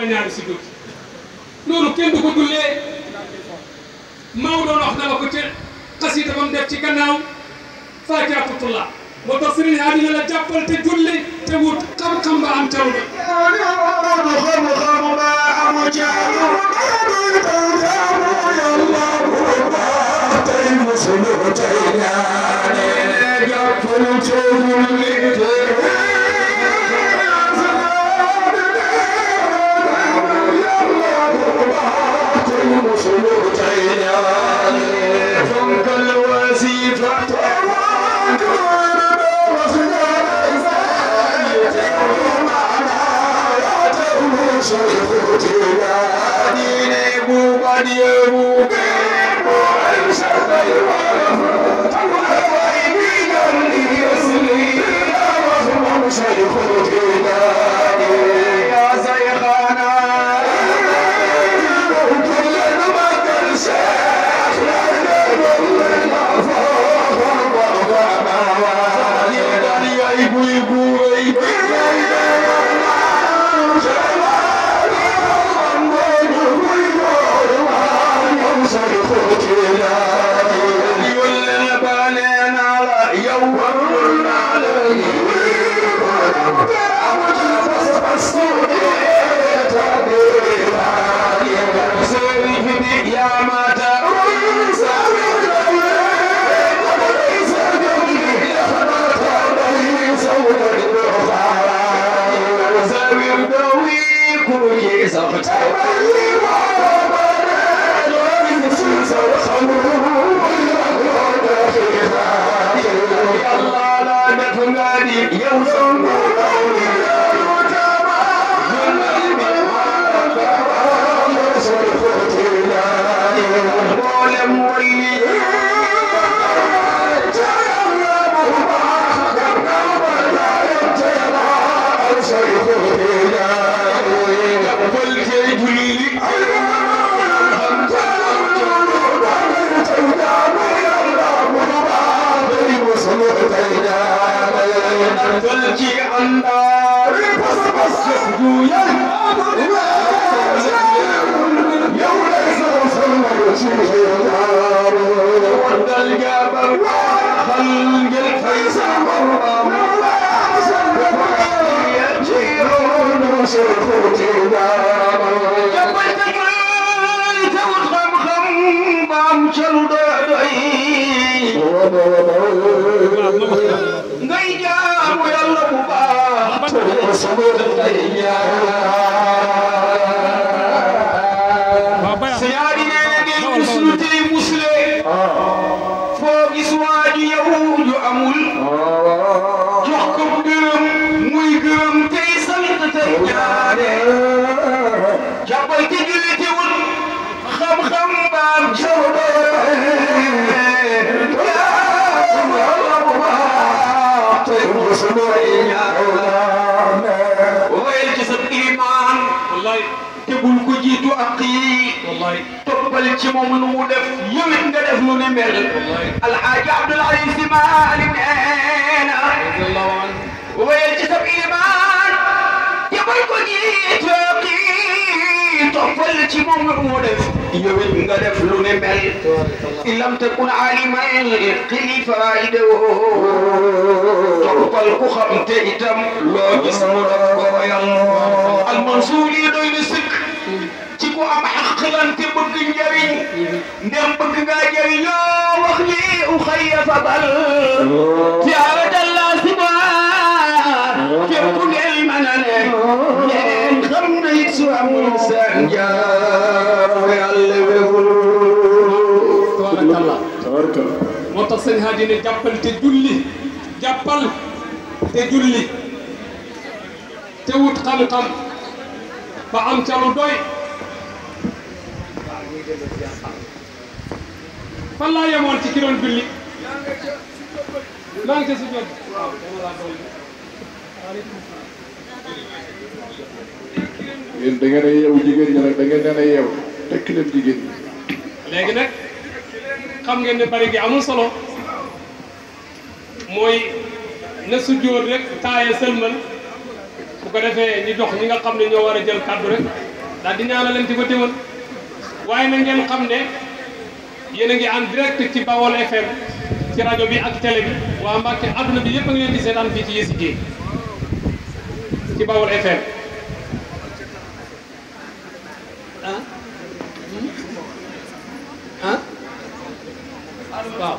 ñaari sujud loolu kenn du ko dullee Maodo wax na la ko ci xasida bam def ci gannaaw Faatihatullah moo tax Sëriñ Haadi la jàppal te julli te wut xam-xam ba am teew لم تكن عالما قل فائده تقبل خمت إتم لو جسم رفقويا المنصور يدوي لسك تكو أم حقلا تبقى جرين ندم بقى جرين يا وخلي أخي فضل تيارة الله سبحانه تبقى المنن خمنا يكسو أمون سنجا moo tax sëñ Haadi ne jàppal te julli jàppal te julli te wut xam-xam ba am ca lu doy fan laa yemoon ci ki doon julli maa ngi si jot yéen da ngeen a yeewu jigéen ñi nag da ngeen leen a yeewu tekki leen jigéen ñi léegi nag xam ngeen ne bari gi amul solo mooy na sujjóot rek taaya sëlmal bu ko defee ñu jox ñi nga xam ne ñoo war a jël kàddu rek daal di ñaanalante ba déwén waaye na ngeen xam ne yéen a ngi en direct ci Bawol FM ci rajo bi ak télé bi waa Mbàkke adduna bi yëpp a ngi leen di seetaan fii ci Yessi Dieng ci Bawol FM waaw